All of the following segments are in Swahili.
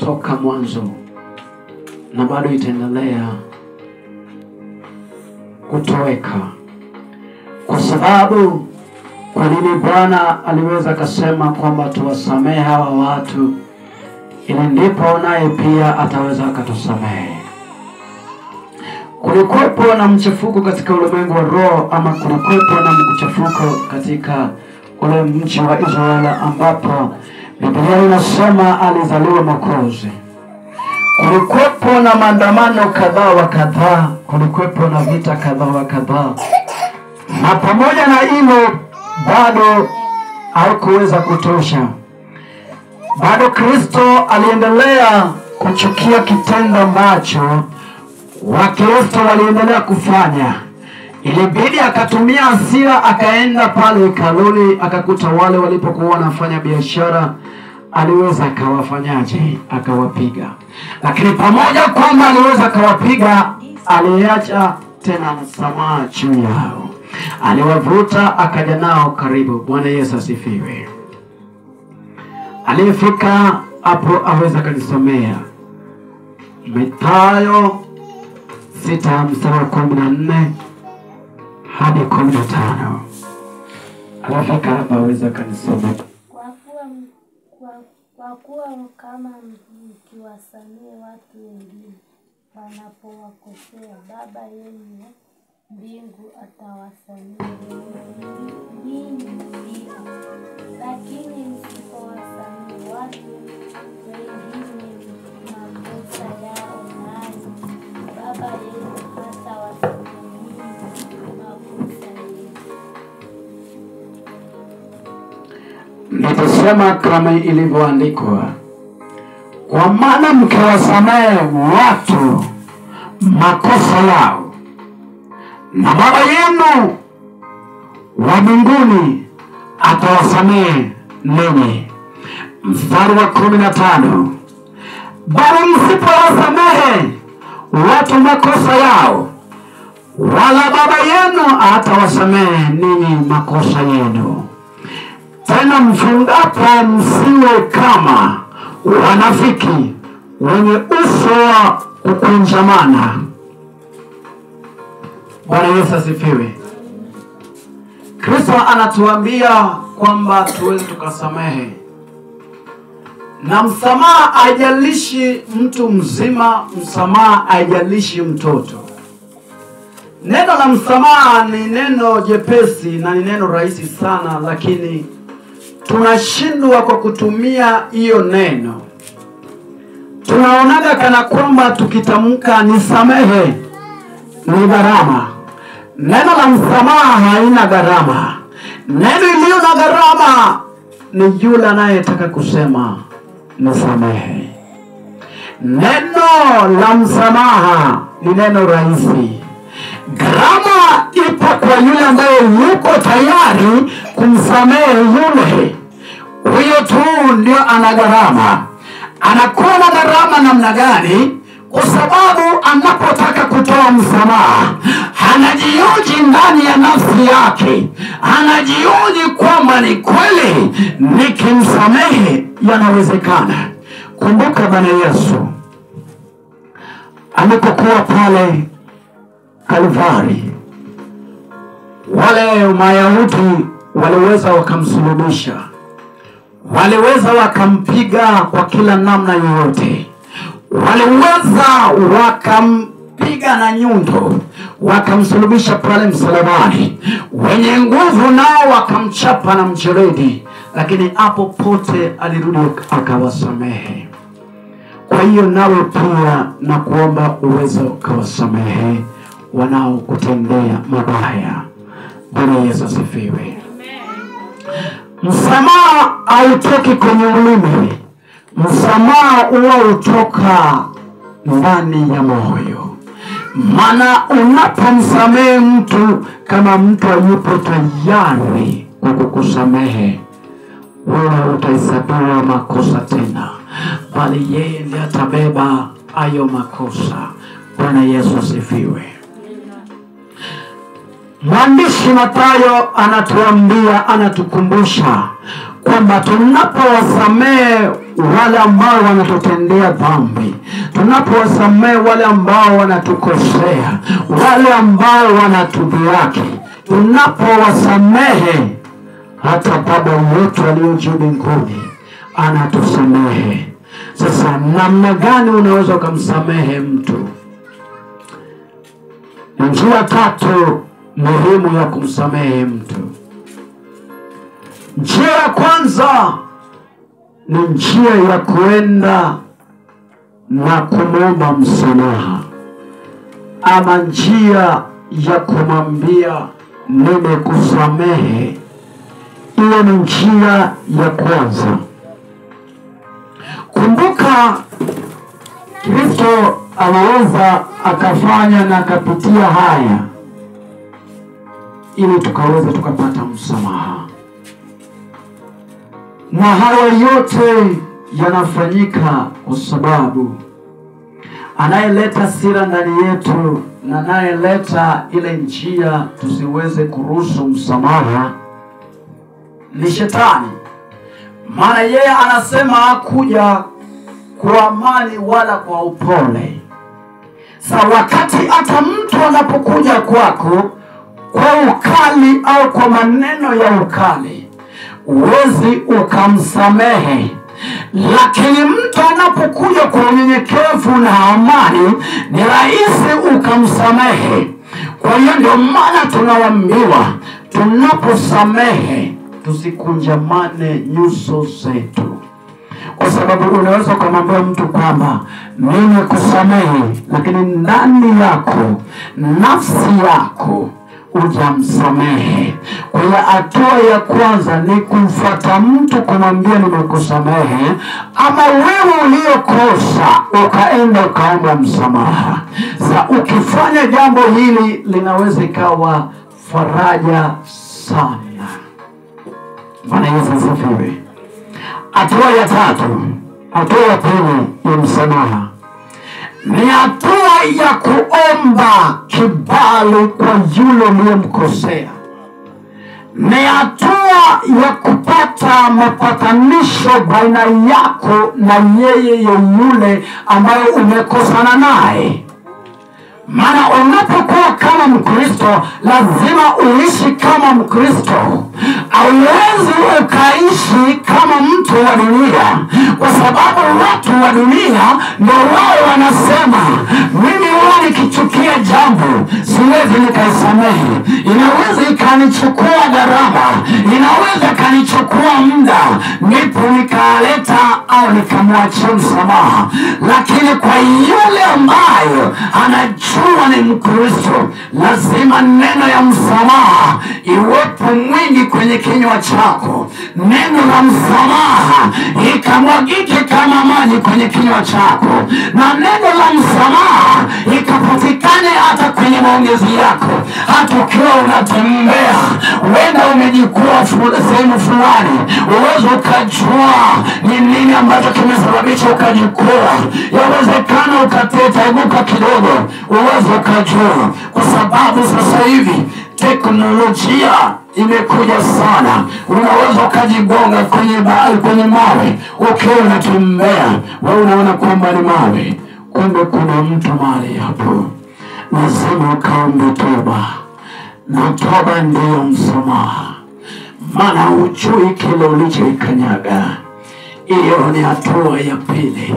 toka mwanzo na bado itaendelea kutoweka. Kwa sababu kwa nini Bwana aliweza kusema kwamba tuwasamehe hawa watu, ili ndipo naye pia ataweza akatusamehe. Kulikuwepo na mchafuko katika ulimwengu wa roho, ama kulikuwepo na mchafuko katika ule mji wa Israeli ambapo Biblia inasema alizaliwa Mwokozi. Kulikuwepo na maandamano kadhaa wa kadhaa, kulikuwepo na vita kadhaa wa kadhaa. Na pamoja na hilo bado haikuweza kutosha. Bado Kristo aliendelea kuchukia kitendo ambacho Wakristo waliendelea kufanya. Ilibidi akatumia hasira, akaenda pale hekaluni, akakuta wale walipokuwa wanafanya biashara, aliweza akawafanyaje? Akawapiga. Lakini pamoja kwamba aliweza akawapiga, aliacha tena msamaha juu yao. Aliwavuta akaja nao karibu. Bwana Yesu asifiwe. Alifika hapo aweza kanisomea Mathayo 6:14 hadi 15. Alifika hapa aweza kanisomea. Kwa kuwa kama mkiwasamehe watu wengine wanapowakosea, Baba yenu mbingu atawasamehe ninyi pia. Lakini msipowasamehe watu wengine makosa yao, nanyi Baba yenu hatawasamehe ninyi makosa yenu. Nitasema kama ilivyoandikwa, kwa maana mkiwasamehe watu makosa yao, na Baba yenu wa mbinguni atawasamehe ninyi. Mstari wa 15, bali msipowasamehe watu makosa yao, wala Baba yenu hatawasamehe ninyi makosa yenu. Tena mfungapo msiwe kama wanafiki wenye uso wa kukunjamana. Bwana Yesu asifiwe. Kristo anatuambia kwamba tuweze tukasamehe. Na msamaha haijalishi mtu mzima, msamaha haijalishi mtoto. Neno la msamaha ni neno jepesi na ni neno rahisi sana, lakini tunashindwa kwa kutumia hiyo neno. Tunaonaga kana kwamba tukitamka nisamehe ni gharama. Neno la msamaha haina gharama. Neno iliyo na gharama ni yule anayetaka kusema nisamehe. Neno la msamaha ni neno rahisi. Gharama ipo kwa yule ambaye yuko tayari kumsamehe yule. Huyo tu ndio ana gharama. Anakuwa na gharama namna gani? Kwa sababu anapotaka kutoa msamaha, anajioji ndani ya nafsi yake, anajioji kwamba ni kweli nikimsamehe yanawezekana. Kumbuka Bwana Yesu alipokuwa pale Kalvari, wale Mayahudi waliweza wakamsulubisha, waliweza wakampiga kwa kila namna yoyote, waliweza wakampiga na nyundo, wakamsulubisha pale msalabani. Wenye nguvu nao wakamchapa na mjeredi, lakini hapo pote alirudi akawasamehe. Kwa hiyo nawe pia na kuomba uweze ukawasamehe wanaokutendea mabaya. Bwana Yesu asifiwe. Msamaha hautoki kwenye ulimi. Msamaha huwa utoka ndani ya moyo. Maana unapomsamehe mtu, kama mtu yupo tayari kwa kukusamehe, wewe utahesabiwa makosa tena, bali yeye ndiye atabeba hayo makosa. Bwana Yesu asifiwe. Mwandishi Mathayo anatuambia, anatukumbusha kwamba tunapowasamehe wale ambao wanatutendea dhambi, tunapowasamehe wale ambao wanatukosea, wale ambao wanatudhihaki, tunapowasamehe, hata Baba yetu aliye juu mbinguni anatusamehe. Sasa namna gani unaweza kumsamehe mtu? Njia 3 muhimu ya kumsamehe mtu. Njia ya kwanza ni njia ya kuenda na kumwomba msamaha, ama njia ya kumwambia nimekusamehe. Hiyo ni njia ya kwanza. Kumbuka Kristo anaweza akafanya na akapitia haya ili tukaweza tukapata msamaha. Na haya yote yanafanyika kwa sababu anayeleta hasira ndani yetu na anayeleta ile njia tusiweze kuruhusu msamaha ni Shetani. Maana yeye anasema hakuja kwa amani wala kwa upole. Sasa wakati hata mtu anapokuja kwako kwa ukali au kwa maneno ya ukali, uwezi ukamsamehe. Lakini mtu anapokuja kwa unyenyekevu na amani, ni rahisi ukamsamehe. Kwa hiyo ndio maana tunawaambiwa tunaposamehe tusikunjamane nyuso zetu. Kwa sababu unaweza kumwambia mtu kwamba nimekusamehe, lakini ndani yako, nafsi yako hujamsamehe. Kwa hiyo hatua ya kwanza ni kumfuata mtu kumwambia nimekusamehe, ama wewe uliokosa ukaenda ukaomba msamaha. Sasa ukifanya jambo hili linaweza ikawa faraja sana. Bwana Yesu asifiwe. Hatua ya 3, hatua ya pili ya msamaha ni hatua ya kuomba kibali kwa yule uliyemkosea. Ni hatua ya kupata mapatanisho baina yako na yeye yule ambaye umekosana naye. Maana unapokuwa kama Mkristo lazima uishi kama Mkristo. Hauwezi ukaishi kama mtu wa dunia, kwa sababu watu wa dunia ndio wao wanasema mimi huwa nikichukia jambo siwezi nikaisamehe. Inaweza ikanichukua gharama, inaweza ikanichukua muda, ndipo nikaleta au nikamwachia msamaha. Lakini kwa yule ambayo anajua ni Mkristo, lazima neno ya msamaha iwepo mwingi kwenye kinywa chako. Neno la msamaha ikamwagike kama maji kwenye kinywa chako, na neno la msamaha ikapatikane hata kwenye maongezi yako. Hata ukiwa unatembea, wenda umejikua sehemu fulani, uwezo ukajua ni nini ambacho kimesababisha ukajikua. Yawezekana ukateteguka kidogo, uwezo ukajua. Kwa sababu sasa hivi teknolojia imekuja sana. Unaweza ukajigonga kwenye mawe ukiwa unatembea, wewe unaona kwamba ni mawe, kumbe kuna mtu mahali hapo. Lazima ukaombe toba, na toba ndiyo msamaha. Maana hujui kile ulichoikanyaga. Hiyo ni hatua ya pili.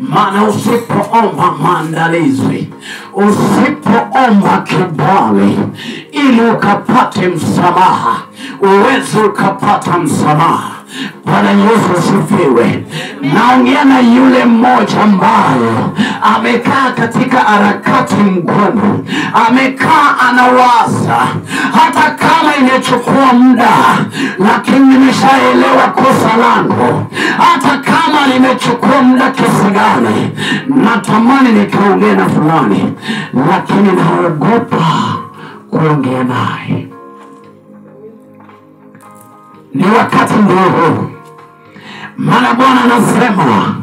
Maana usipoomba maandalizi, usipoomba kibali ili ukapate msamaha, uwezi ukapata msamaha. Bwana Yesu asifiwe. Naongea na yule mmoja ambaye amekaa katika harakati ngumu, amekaa anawaza, hata kama imechukua muda, lakini nimeshaelewa kosa langu. Hata kama nimechukua muda kiasi gani, natamani nikaongea na fulani, lakini naogopa kuongea naye. Ni wakati ndio. Maana Bwana anasema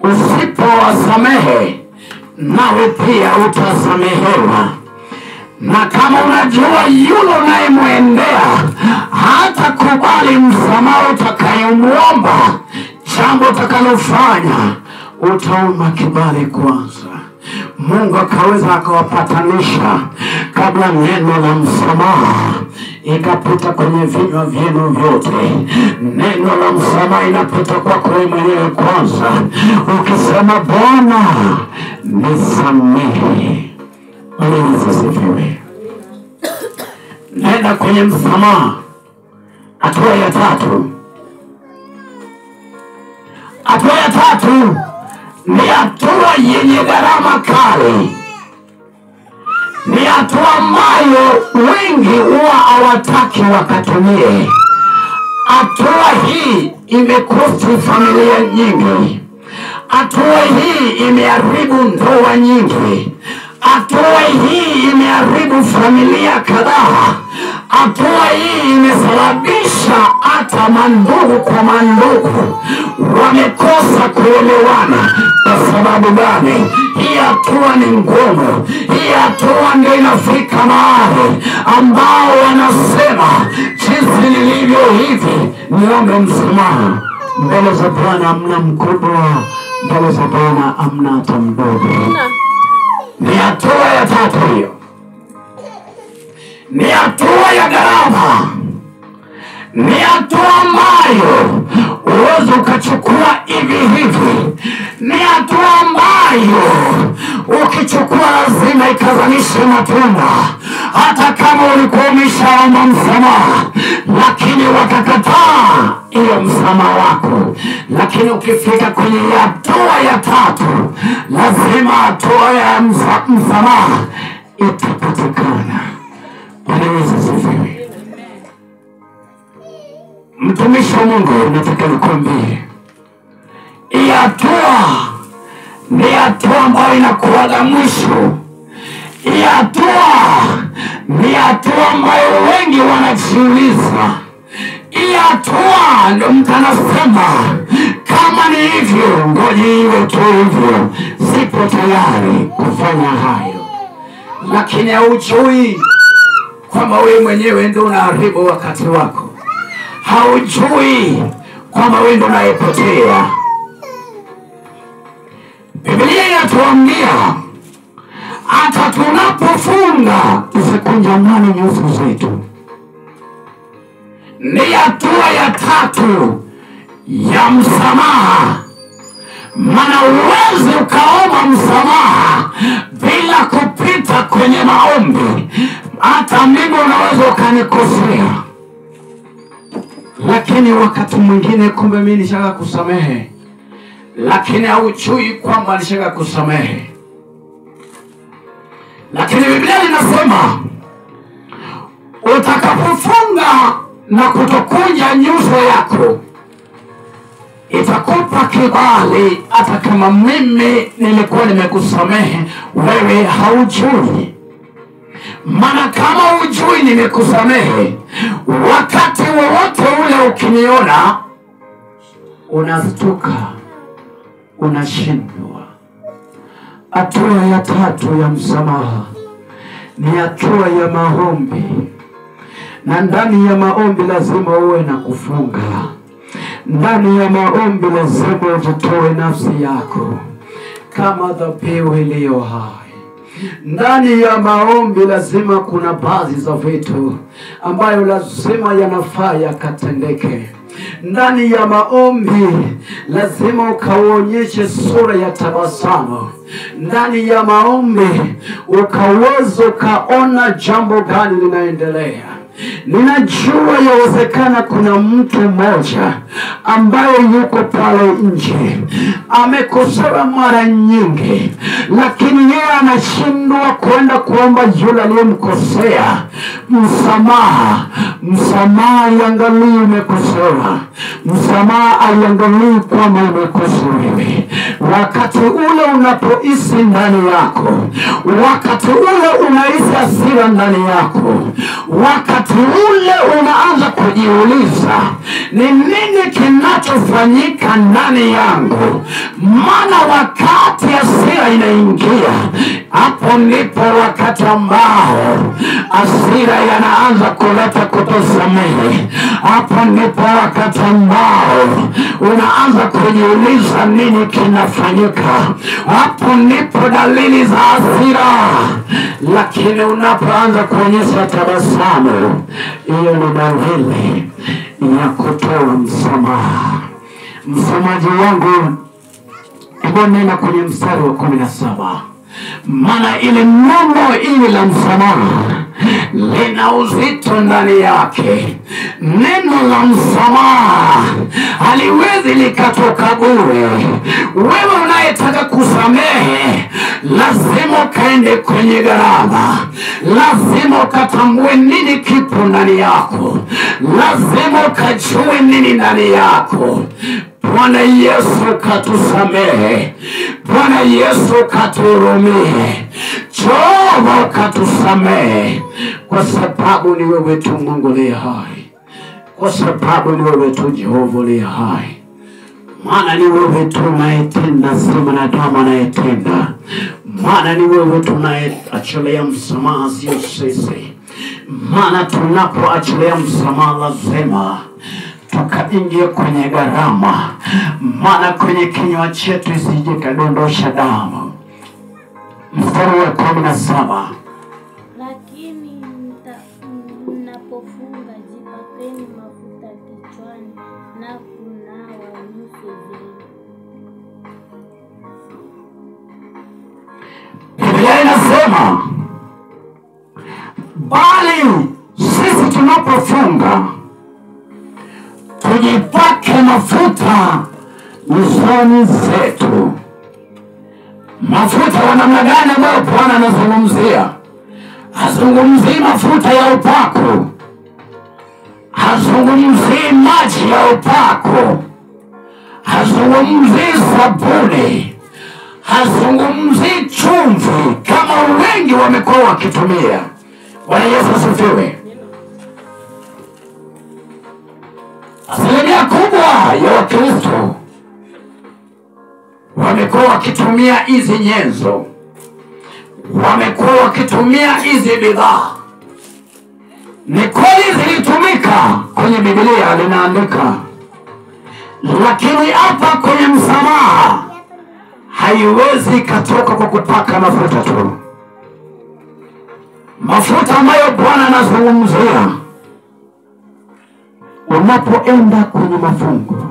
usipowasamehe nawe pia utasamehewa. Na kama unajua yule unayemwendea hata kubali msamaha utakayomuomba, jambo utakalofanya utaomba kibali kwanza. Mungu akaweza akawapatanisha kabla neno la msamaha ikapita kwenye vinywa vyenu vyote. Neno la msamaha inapita kwako wewe mwenyewe kwanza, ukisema Bwana nisamehe. Asifiwe. Nenda kwenye msamaha. Hatua ya tatu. Hatua ya tatu ni hatua yenye gharama kali. Ni hatua ambayo wengi huwa hawataki wakatumie. Hatua hii imekosti familia nyingi. Hatua hii imeharibu ndoa nyingi. Hatua hii imeharibu familia kadhaa. Hatua hii imesababisha hata mandugu kwa mandugu wamekosa kuelewana. Kwa sababu gani? Hii hatua ni ngumu. Hii hatua ndio inafika mahali ambao wanasema jinsi nilivyo hivi niombe msamaha. Mbele za Bwana hamna mkubwa, mbele za Bwana hamna hata mdogo. Ni hatua ya tatu hiyo. Ni hatua ya gharama. Ni hatua ambayo uwezo ukachukua hivi hivi. Ni hatua ambayo ukichukua lazima ikazanishe matunda. Hata kama ulikuwa umeshaomba msamaha lakini wakakataa hiyo msamaha wako. Lakini ukifika kwenye hatua ya tatu, lazima hatua ya msamaha itapatikana. Asifiwe. Mtumishi wa Mungu, nataka nikwambie, hii hatua ni hatua ambayo inakuwaga mwisho. Hii hatua ni hatua ambayo wengi wanajiuliza. Hii hatua ndio mtu anasema kama ni hivyo ngoja iwe tu hivyo, sipo tayari kufanya hayo. Lakini haujui kwamba wewe mwenyewe ndio unaharibu wakati wako. Haujui kwamba wewe ndio unayepotea. Biblia inatuambia hata tunapofunga tusikunjamane nyuso zetu. Ni hatua ya tatu ya msamaha. Maana uwezi ukaomba msamaha bila kupita kwenye maombi. Hata mimi unaweza ukanikosea, lakini wakati mwingine kumbe mimi nishaka kusamehe, lakini haujui kwamba nishaka kusamehe. Lakini Biblia inasema utakapofunga na kutokunja nyuso yako itakupa kibali, hata kama mimi nilikuwa nimekusamehe wewe haujui. Maana kama hujui nimekusamehe, wakati wowote ule ukiniona unastuka, unashindwa. Hatua ya tatu ya msamaha ni hatua ya maombi. Na ndani ya maombi lazima uwe na kufunga. Ndani ya maombi lazima ujitoe nafsi yako kama dhabihu iliyo hai. Ndani ya maombi lazima kuna baadhi za vitu ambayo lazima yanafaa yakatendeke. Ndani ya maombi lazima ukaonyeshe sura ya tabasamu. Ndani ya maombi ukaweza ukaona jambo gani linaendelea. Ninajua yawezekana kuna mtu mmoja ambaye yuko pale nje amekosewa mara nyingi, lakini yeye anashindwa kwenda kuomba yule aliyemkosea msamaha. Msamaha iangalii umekosewa. Msamaha aiangalii kwamba umekosa wewe. Wakati ule unapohisi ndani yako, wakati ule unahisi hasira ndani yako, wakati wakati ule unaanza kujiuliza ni nini kinachofanyika ndani yangu, maana wakati hasira inaingia, hapo ndipo wakati ambao hasira yanaanza kuleta kutosamehe. Hapo ndipo wakati ambao unaanza kujiuliza nini kinafanyika. Hapo ndipo dalili za hasira. Lakini unapoanza kuonyesha tabasamu, hiyo ni dalili ya kutoa msamaha. Msomaji wangu, hebu nenda kwenye mstari wa 17. Maana ile neno ili la msamaha lina uzito ndani yake. Neno la msamaha haliwezi likatoka bure. Wewe unayetaka kusamehe, lazima ukaende kwenye gharama. Lazima ukatambue nini kipo ndani yako. Lazima ukajue nini ndani yako. Bwana Yesu katusamehe. Bwana Yesu katurumie. Jehova katusamehe, kwa sababu ni wewe tu Mungu aliye hai. Kwa sababu ni wewe tu Jehova aliye hai. Maana ni wewe tu unayetenda, si mwanadamu anayetenda. Maana ni wewe tu unayeachilia msamaha, sio sisi. Maana tunapoachilia msamaha lazima tukaingia kwenye gharama. Maana kwenye kinywa chetu isije kadondosha damu. Mstari wa 17. Lakini mnapofunga jipakeni mafuta kichwani na kunawa nyuso zenu. Biblia inasema bali sisi tunapofunga tujipake mafuta nyusoni zetu. Mafuta ya namna gani ambayo Bwana anazungumzia? Hazungumzii mafuta ya upako. Hazungumzii maji ya upako. Hazungumzii sabuni. Hazungumzii chumvi kama wengi wamekuwa wakitumia. Bwana Yesu asifiwe. Asilimia kubwa ya Wakristo wamekuwa wakitumia hizi nyenzo. Wamekuwa wakitumia hizi bidhaa. Ni kweli zilitumika kwenye Biblia, linaandika. Lakini hapa kwenye msamaha haiwezi katoka kwa kupaka mafuta tu. Mafuta ambayo Bwana anazungumzia unapoenda kwenye mafungo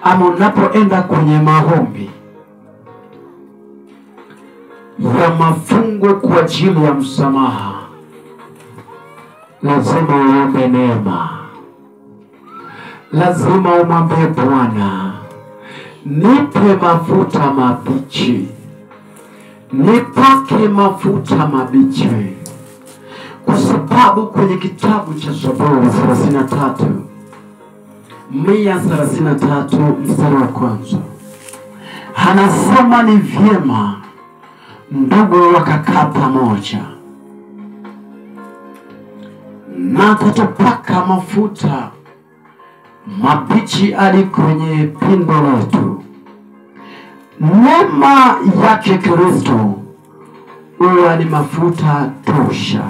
ama unapoenda kwenye maombi ya mafungo kwa ajili ya msamaha, lazima uombe neema. Lazima umwambie Bwana, nipe mafuta mabichi, nipake mafuta mabichi. Kwa sababu kwenye kitabu cha Zaburi 133 mstari wa 1 anasema ni vyema ndugu wakakaa pamoja, na atatupaka mafuta mabichi hadi kwenye pindo letu. Neema yake Kristo huwa ni mafuta tosha.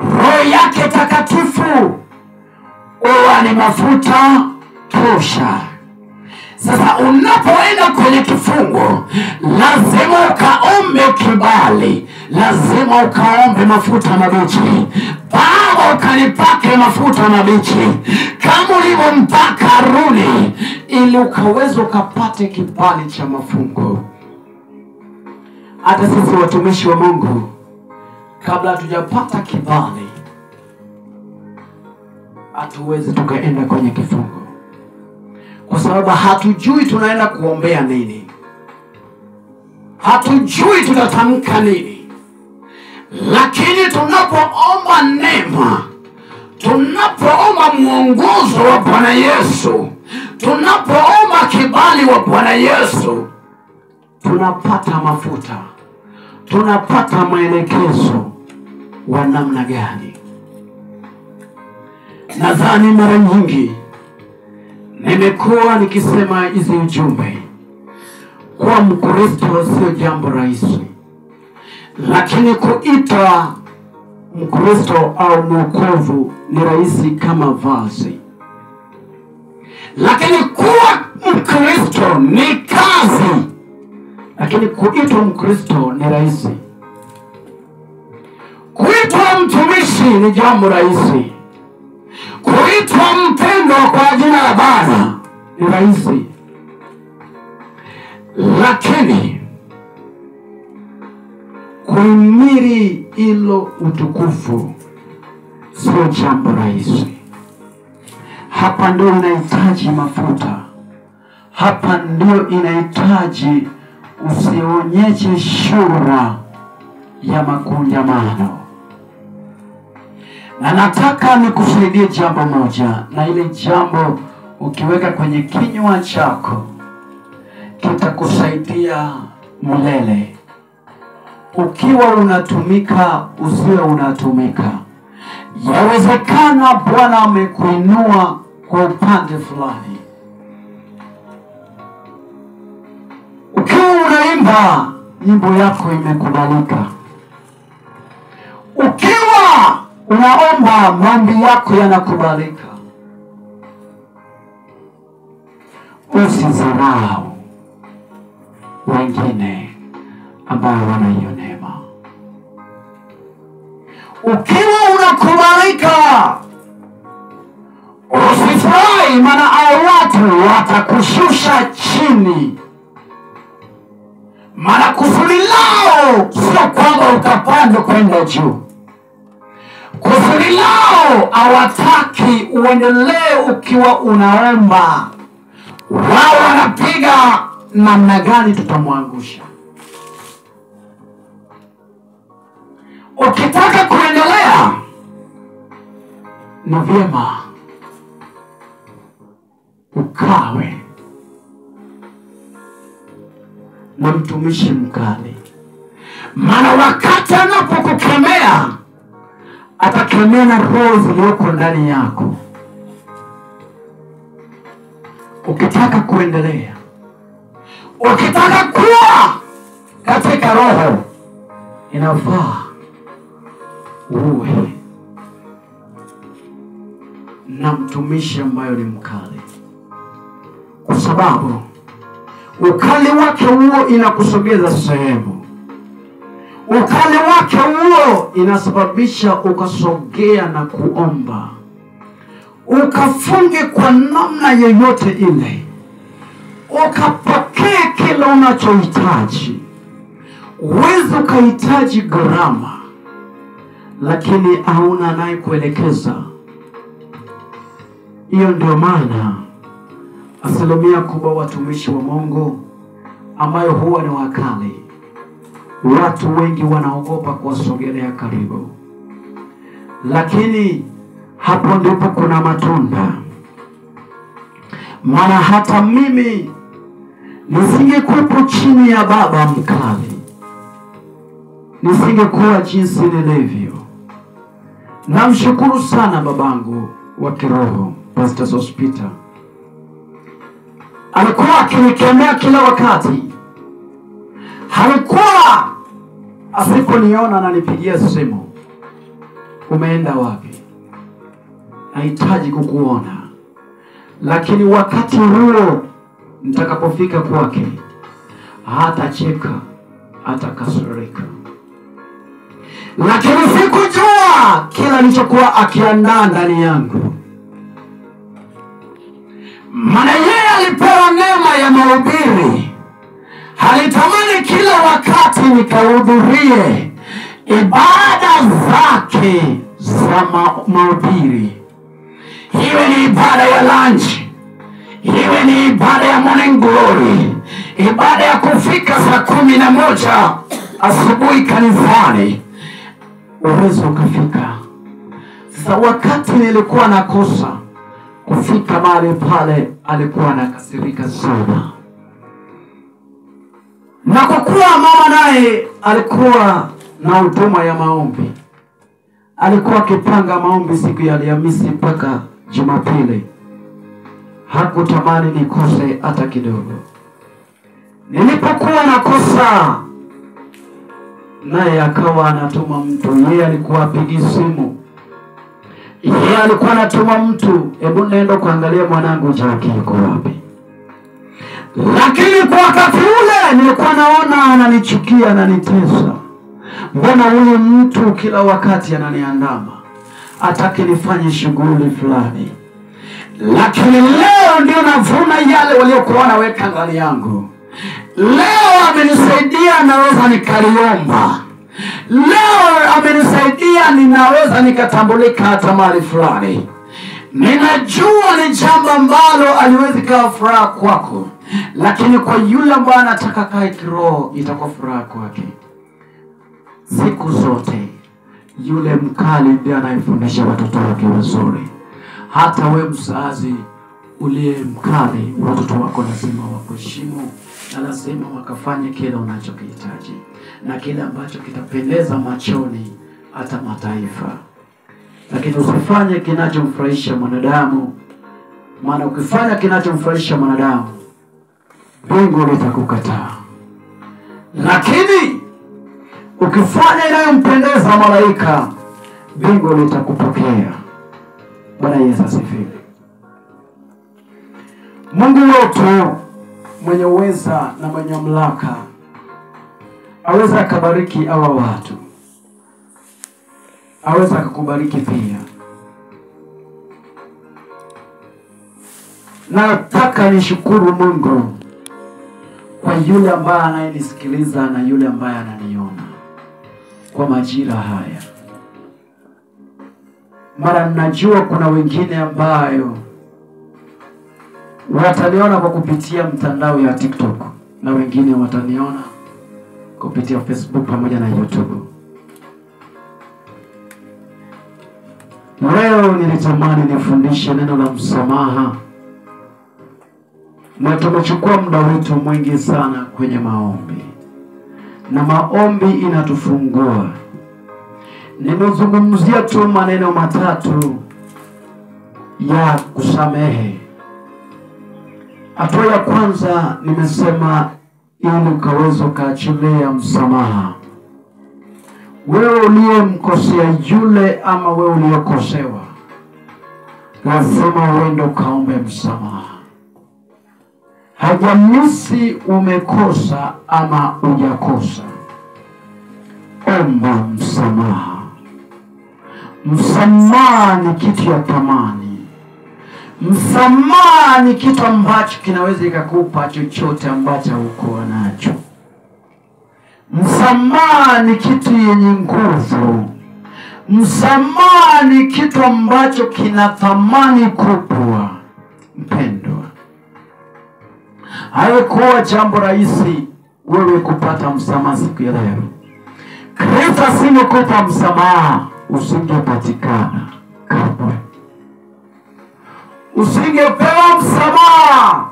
Roho yake takatifu huwa ni mafuta tosha. Sasa unapoenda kwenye kifungo, lazima ukaombe kibali. Lazima ukaombe mafuta mabichi. Baba, ukanipake mafuta mabichi kama ulivyompaka Haruni, ili ukaweza ukapate kibali cha mafungo. Hata sisi watumishi wa Mungu, kabla hatujapata kibali, hatuwezi tukaenda kwenye kifungo, kwa sababu hatujui tunaenda kuombea nini. Hatujui tutatamka nini. Lakini tunapoomba neema, tunapoomba mwongozo wa Bwana Yesu, tunapoomba kibali wa Bwana Yesu, tunapata mafuta, tunapata maelekezo, wa namna gani? Nadhani mara nyingi nimekuwa nikisema hizi ujumbe kwa Mkristo sio jambo rahisi, lakini kuitwa Mkristo au mwokovu ni rahisi kama vazi, lakini kuwa Mkristo ni kazi. Lakini kuitwa Mkristo ni rahisi. Kuitwa mtumishi ni jambo rahisi. Kuitwa mpendwa kwa jina la Bwana ni rahisi. Lakini kuhimili hilo utukufu sio jambo rahisi. Hapa ndio inahitaji mafuta. Hapa ndio inahitaji usionyeshe shura ya makunjamano. Na nataka nikusaidie jambo moja, na ile jambo ukiweka kwenye kinywa chako kitakusaidia milele. Ukiwa unatumika, usiwe unatumika. Yawezekana Bwana amekuinua kwa upande fulani. Ukiwa unaimba, nyimbo yako imekubalika. Ukiwa unaomba, maombi yako yanakubalika. Usizarau wengine ambao wana hiyo neema. Ukiwa unakubalika, usifurahi, maana hao watu watakushusha chini. Maana kusudi lao sio kwamba ukapande kwenda juu. Kusudi lao hawataki uendelee ukiwa unaomba. Wao wanapiga namna gani tutamwangusha. Ukitaka kuendelea, ni vyema ukawe na mtumishi mkali. Maana wakati anapokukemea, atakemea na roho zilizoko ndani yako. Ukitaka kuendelea, ukitaka kuwa katika roho, inafaa uwe na mtumishi ambayo ni mkali. Kwa sababu ukali wake huo inakusogeza sehemu. Ukali wake huo inasababisha ukasogea na kuomba, ukafunge kwa namna yoyote ile, ukapokea kile unachohitaji. Uwezi ukahitaji gharama, lakini hauna naye kuelekeza. Hiyo ndio maana asilimia kubwa watumishi wa Mungu ambayo huwa ni wakali, watu wengi wanaogopa kuwasogelea karibu. Lakini hapo ndipo kuna matunda. Maana hata mimi nisingekuwa chini ya baba mkali, nisingekuwa jinsi nilivyo. Namshukuru sana babangu wa kiroho, Pastor Sospita. Alikuwa akinikemea kila wakati. Halikuwa asiponiona ananipigia simu, umeenda wapi? Nahitaji kukuona. Lakini wakati huo nitakapofika kwake, hatacheka, hatakasirika. Lakini sikujua kila nilichokuwa akiandaa ndani yangu. Maana yeye alipewa neema ya mahubiri. Alitamani kila wakati nikahudhurie ibada zake za mahubiri. Iwe ni ibada ya lunch, iwe ni ibada ya morning glory, ibada ya kufika saa 11 asubuhi kanisani, uwezo ukafika. Sasa wakati nilikuwa nakosa kufika mahali pale, alikuwa anakasirika sana. Na kwa kuwa mama naye alikuwa na huduma ya maombi, alikuwa akipanga maombi siku ya Alhamisi mpaka Jumapili. Hakutamani nikose hata kidogo. Nilipokuwa nakosa, naye akawa anatuma mtu. Yeye alikuwa apigi simu. Yeye alikuwa anatuma mtu, hebu nenda kuangalia mwanangu Jackie yuko wapi. Lakini kwa wakati ule nilikuwa naona ananichukia, ananitesa. Mbona huyu mtu kila wakati ananiandama, ataki nifanye shughuli fulani. Lakini leo ndio navuna yale waliokuwa wanaweka ndani yangu. Leo amenisaidia, naweza nikaliomba. Leo amenisaidia, ninaweza nikatambulika hata mahali fulani. Ninajua ni jambo ambalo aliwezi kawa furaha kwako, lakini kwa yule ambaye anataka kae kiroho itakuwa furaha kwake. Siku zote yule mkali ndiye anayefundisha watoto wake vizuri. Hata wewe mzazi uliye mkali, watoto wako lazima wakuheshimu na lazima wakafanye kile unachokihitaji na kile ambacho kitapendeza machoni hata mataifa. Lakini usifanye kinachomfurahisha mwanadamu, maana ukifanya kinachomfurahisha mwanadamu, mbingu litakukataa. Lakini ukifanya inayompendeza malaika, mbingu litakupokea. Bwana Yesu asifiwe. Mungu wetu mwenye uweza na mwenye mamlaka aweza akabariki hawa watu, aweza kukubariki pia. Nataka nishukuru Mungu kwa yule ambaye anayenisikiliza na yule ambaye ananiona kwa majira haya. Mara najua kuna wengine ambayo wataniona kwa kupitia mtandao ya TikTok na wengine wataniona kupitia Facebook pamoja na YouTube. Leo nilitamani nifundishe neno la msamaha. Na tumechukua muda wetu mwingi sana kwenye maombi. Na maombi inatufungua. Nimezungumzia tu maneno matatu ya kusamehe. Hatua ya kwanza nimesema ili ukaweza kaachilia msamaha. Wewe uliyemkosea yule ama wewe uliyokosewa, lazima uende ukaombe msamaha. Hajamisi umekosa ama hujakosa, omba msamaha. Msamaha ni kitu ya thamani. Msamaha ni kitu ambacho kinaweza kukupa chochote ambacho uko nacho. Msamaha ni kitu yenye nguvu. Msamaha ni kitu ambacho kina thamani kubwa. Mpendwa, haikuwa jambo rahisi wewe kupata msamaha siku ya leo. Kristo asingekupa msamaha, usingepatikana kamwe. Usingepewa msamaha,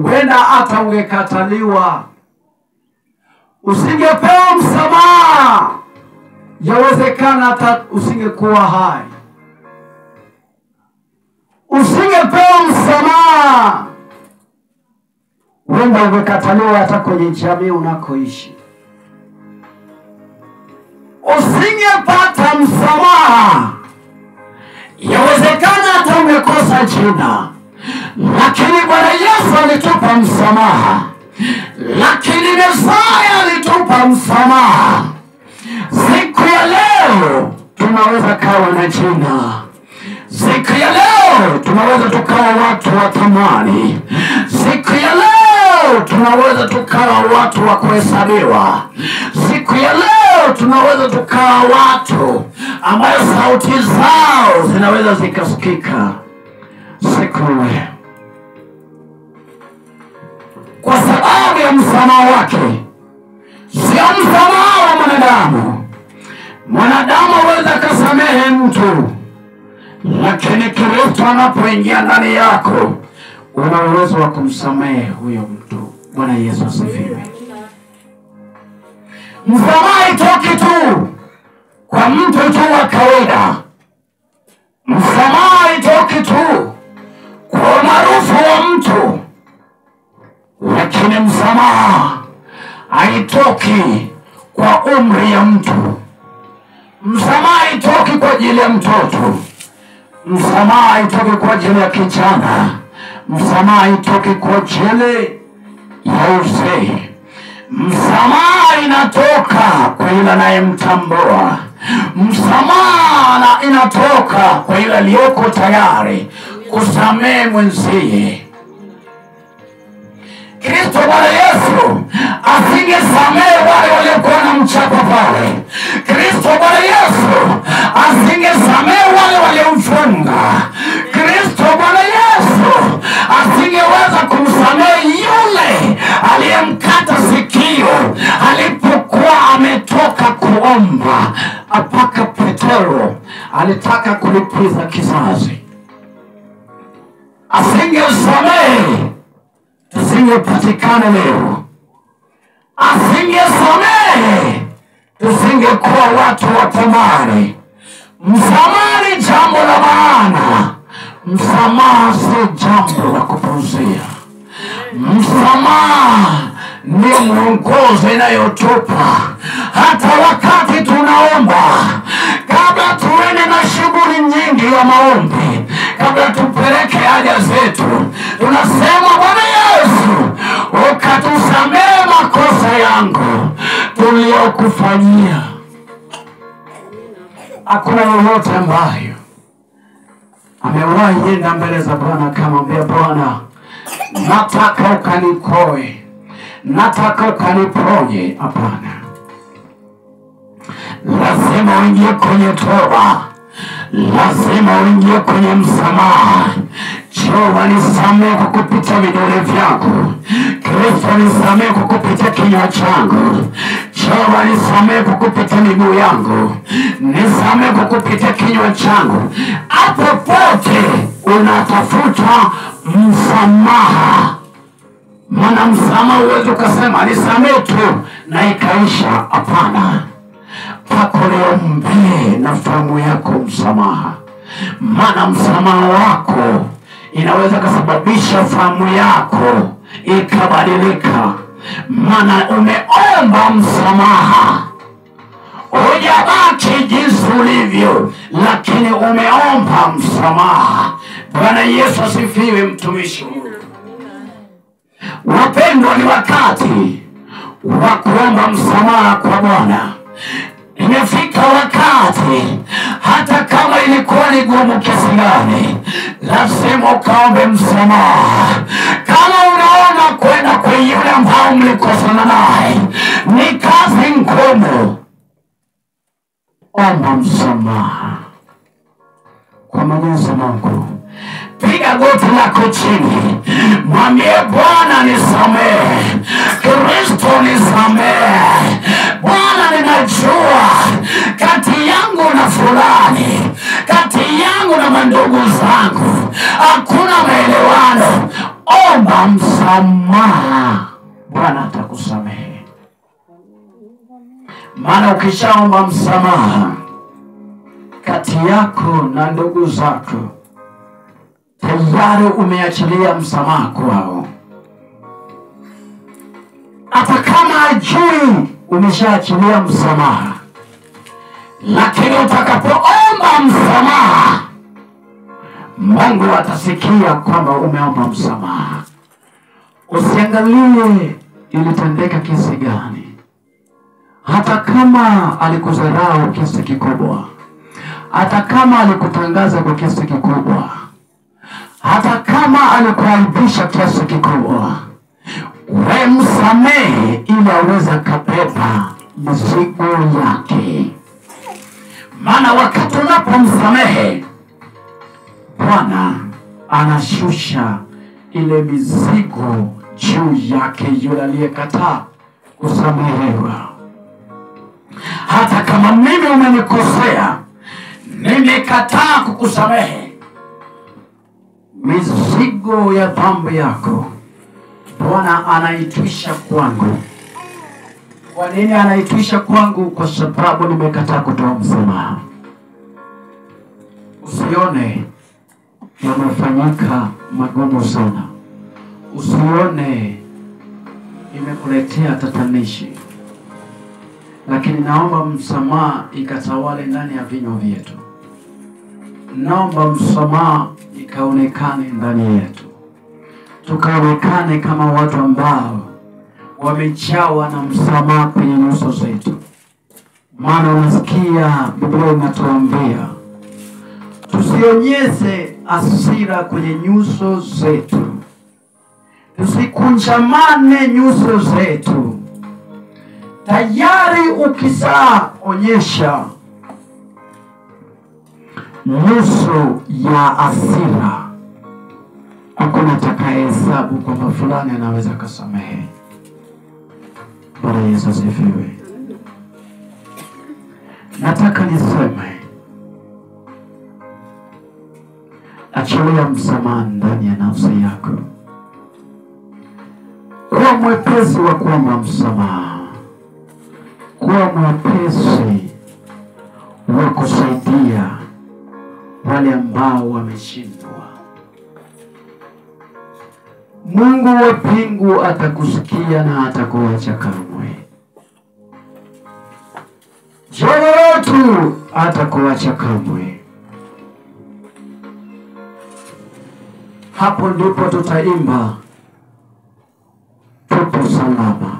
huenda hata ungekataliwa. Usingepewa msamaha, yawezekana hata usingekuwa hai. Usingepewa msamaha, huenda ungekataliwa hata kwenye jamii unakoishi. Usingepata msamaha, yawezekana hata ungekosa jina. Lakini Bwana Yesu alitupa msamaha. Lakini Mesaya alitupa msamaha. Siku ya leo tunaweza kawa na jina. Siku ya leo tunaweza tukawa watu wa thamani. Siku ya leo tunaweza tukawa watu wa kuhesabiwa. Siku ya leo tunaweza tukawa watu ambayo sauti zao zinaweza zikasikika. Siku ya kwa sababu ya msamaha wake. Sio msamaha wa mwanadamu. Mwanadamu hawezi kusamehe mtu, lakini Kristo anapoingia ndani yako, una uwezo wa kumsamehe huyo mtu. Bwana Yesu asifiwe. Msamaha itoki tu kwa mtu tu wa kawaida. Msamaha haitoki tu kwa umaarufu wa mtu, lakini msamaha haitoki kwa umri ya mtu. Msamaha haitoki kwa ajili ya mtoto. Msamaha haitoki kwa ajili ya kijana. Msamaha haitoki kwa ajili ya uzee. Msamaha inatoka kwa yule anayemtambua. Msamaha inatoka kwa yule aliyoko tayari kusamehe mwenzie. Kristo Bwana Yesu asingesamehe wale waliokuwa na mchapa pale. Kristo Bwana Yesu asingesamehe wale waliomfunga. Kristo Bwana Yesu asingeweza kumsamehe yule aliyemkata sikio alipokuwa ametoka kuomba. Apaka Petero alitaka kulipiza kisasi. Asingesamehe tusingepatikana leo. Asingesamehe tusingekuwa watu wa thamani. Msamaha ni jambo la maana. Msamaha si jambo la kupuuzia. Msamaha ndio mwongozo inayotupa hata wakati tunaomba. Kabla tuende na shughuli nyingi ya maombi, kabla tupeleke haja zetu, tunasema Bwana Yesu, ukatusamehe makosa yangu tuliyokufanyia. Hakuna yeyote ambayo amewahi enda mbele za Bwana kama mbele Bwana, nataka ukanikoe, nataka ukaniponye. Hapana. Lazima uingie kwenye toba. Lazima uingie kwenye msamaha. Jehova nisamehe kwa kupitia vidole vyako. Kristo nisamehe kwa kupitia kinywa changu. Jehova nisamehe kwa kupitia miguu yangu. Nisamehe kwa kupitia kinywa changu. Hapo pote unatafuta msamaha. Maana msamaha huwezi ukasema nisamehe tu na ikaisha. Hapana. Pako liombe na fahamu yako msamaha. Maana msamaha wako inaweza kusababisha fahamu yako ikabadilika. Maana umeomba msamaha. Hujabaki jinsi ulivyo, lakini umeomba msamaha. Bwana Yesu asifiwe, mtumishi. Wapendwa, ni wakati wa kuomba msamaha kwa Bwana. Imefika wakati, hata kama ilikuwa ni gumu kiasi gani, lazima ukaombe msamaha. Kama unaona kwenda kwa yule ambao mlikosana naye ni kazi ngumu, omba msamaha kwa Mwenyezi Mungu. Piga goti lako chini, mwambie Bwana nisamehe, Kristo nisamehe. Bwana, ninajua kati yangu na fulani, kati yangu na mandugu zangu hakuna maelewano. Omba msamaha, Bwana atakusamehe. Maana ukishaomba msamaha kati yako na ndugu zako, tayari umeachilia msamaha kwao. Hata kama hajui umeshaachilia msamaha, lakini utakapoomba msamaha, Mungu atasikia kwamba umeomba msamaha. Usiangalie ilitendeka kiasi gani. Hata kama alikudharau kiasi kikubwa, hata kama alikutangaza kwa kiasi kikubwa, hata kama alikuaibisha kiasi kikubwa, we msamehe ili aweze kubeba mizigo yake. Maana wakati unapomsamehe, Bwana anashusha ile mizigo juu yake yule aliyekataa kusamehewa. Hata kama mimi umenikosea, nimekataa kukusamehe, mizigo ya dhambi yako Bwana anaitwisha kwangu. Kwa nini anaitwisha kwangu? Kwa sababu nimekataa kutoa msamaha. Usione yamefanyika magumu sana, usione imekuletea tatanishi, lakini naomba msamaha ikatawale ndani ya vinywa vyetu. Naomba msamaha ikaonekane ndani yetu, tukaonekane kama watu ambao wamejawa na msamaha kwenye nyuso zetu. Maana unasikia Biblia inatuambia tusionyeshe hasira kwenye nyuso zetu, tusikunjamane nyuso zetu. Tayari ukisaonyesha nyuso ya hasira, hakuna atakayehesabu kwamba fulani anaweza kusamehe. Bwana Yesu asifiwe. Nataka niseme, achilia msamaha ndani ya nafsi yako. Kuwa mwepesi wa kuomba msamaha. Kuwa mwepesi wa kusaidia wale ambao wameshindwa. Mungu wa mbingu atakusikia na atakuacha kamwe. Jehova wetu atakuacha kamwe. Hapo ndipo tutaimba tupo salama.